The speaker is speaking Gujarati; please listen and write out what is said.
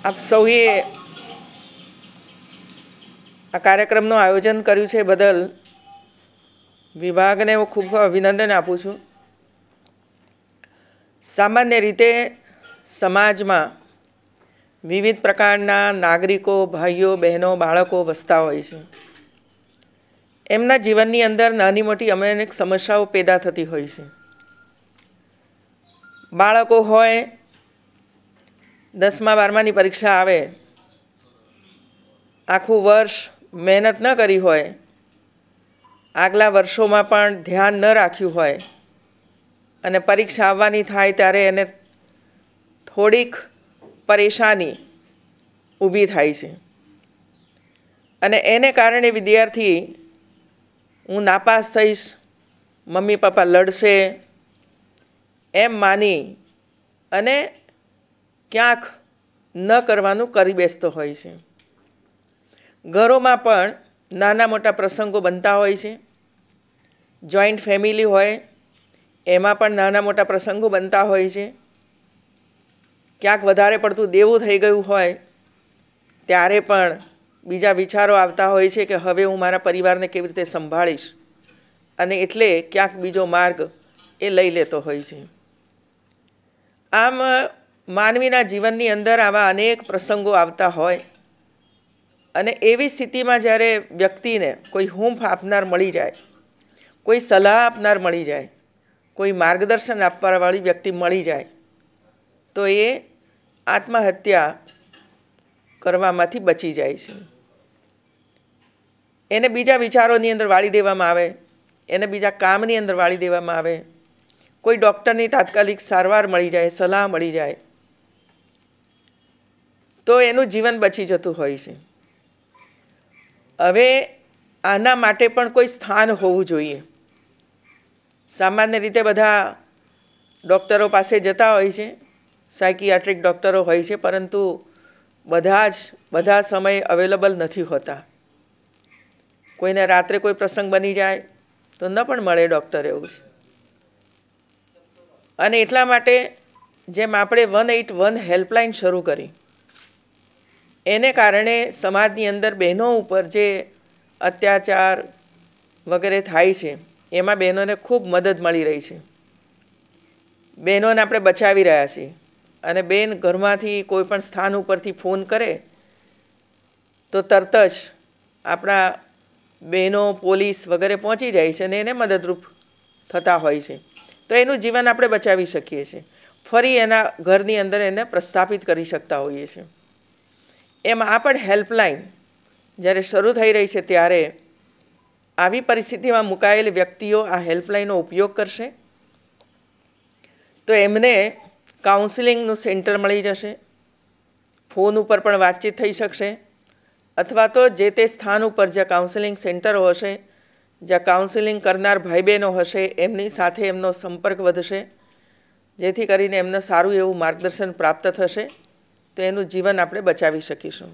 આપ સૌએ આ કાર્યક્રમનું આયોજન કર્યું છે બદલ વિભાગને હું ખૂબ અભિનંદન આપું છું. સામાન્ય રીતે સમાજમાં વિવિધ પ્રકારના નાગરિકો, ભાઈઓ, બહેનો, બાળકો વસતા હોય છે. એમના જીવનની અંદર નાની મોટી અનેક સમસ્યાઓ પેદા થતી હોય છે. બાળકો હોય, 10મા 12માની પરીક્ષા આવે, આખું વર્ષ મહેનત ન કરી હોય, આગલા વર્ષોમાં પણ ધ્યાન ન રાખ્યું હોય અને પરીક્ષા આવવાની થાય ત્યારે એને થોડીક પરેશાની ઊભી થાય છે અને એને કારણે વિદ્યાર્થી હું નાપાસ થઈશ, મમ્મી પપ્પા લડશે એમ માની અને ક્યાંક ન કરવાનું કરી બેસતો હોય છે. ઘરોમાં પણ નાના મોટા પ્રસંગો બનતા હોય છે. જોઈન્ટ ફેમિલી હોય એમાં પણ નાના મોટા પ્રસંગો બનતા હોય છે. ક્યાંક વધારે પડતું દેવું થઈ ગયું હોય ત્યારે પણ બીજા વિચારો આવતા હોય છે કે હવે હું મારા પરિવારને કેવી રીતે સંભાળીશ, અને એટલે ક્યાંક બીજો માર્ગ એ લઈ લેતો હોય છે. આમ માનવીના જીવનની અંદર આવા અનેક પ્રસંગો આવતા હોય અને એવી સ્થિતિમાં જ્યારે વ્યક્તિને કોઈ હૂંફ આપનાર મળી જાય, કોઈ સલાહ આપનાર મળી જાય, કોઈ માર્ગદર્શન આપવાવાળી વ્યક્તિ મળી જાય તો એ આત્મહત્યા કરવામાંથી બચી જાય છે. એને બીજા વિચારોની અંદર વાળી દેવામાં આવે, એને બીજા કામની અંદર વાળી દેવામાં આવે, કોઈ ડૉક્ટરની તાત્કાલિક સારવાર મળી જાય, સલાહ મળી જાય તો એનું જીવન બચી જતું હોય છે. હવે આના માટે પણ કોઈ સ્થાન હોવું જોઈએ. સામાન્ય રીતે બધા ડૉક્ટરો પાસે જતા હોય છે, સાયકિયાટ્રિક ડૉક્ટરો હોય છે, પરંતુ બધા સમય અવેલેબલ નથી હોતા. કોઈને રાત્રે કોઈ પ્રસંગ બની જાય તો ન પણ મળે ડૉક્ટર, એવું છે. અને એટલા માટે જેમ આપણે 181 હેલ્પલાઇન શરૂ કરી, એને કારણે સમાજની અંદર બહેનો ઉપર જે અત્યાચાર વગેરે થાય છે એમાં બહેનોને ખૂબ મદદ મળી રહી છે. બહેનોને આપણે બચાવી રહ્યા છીએ અને બેન ઘરમાંથી કોઈ પણ સ્થાન ઉપરથી ફોન કરે તો તરત જ આપણા બહેનો, પોલીસ વગેરે પહોંચી જાય છે અને એને મદદરૂપ થતા હોય છે. તો એનું જીવન આપણે બચાવી શકીએ છીએ, ફરી એના ઘરની અંદર એને પ્રસ્થાપિત કરી શકતા હોઈએ છીએ. એમ આ પણ હેલ્પલાઇન જ્યારે શરૂ થઈ રહી છે ત્યારે આવી પરિસ્થિતિમાં મુકાયેલ વ્યક્તિઓ આ હેલ્પલાઇનનો ઉપયોગ કરશે તો એમને કાઉન્સિલિંગનું સેન્ટર મળી જશે, ફોન ઉપર પણ વાતચીત થઈ શકશે, અથવા તો જે તે સ્થાન ઉપર જ્યાં કાઉન્સિલિંગ સેન્ટરો હશે, જ્યાં કાઉન્સિલિંગ કરનાર ભાઈ બહેનો હશે એમની સાથે એમનો સંપર્ક વધશે, જેથી કરીને એમને સારું એવું માર્ગદર્શન પ્રાપ્ત થશે તો એનું જીવન આપણે બચાવી શકીશું.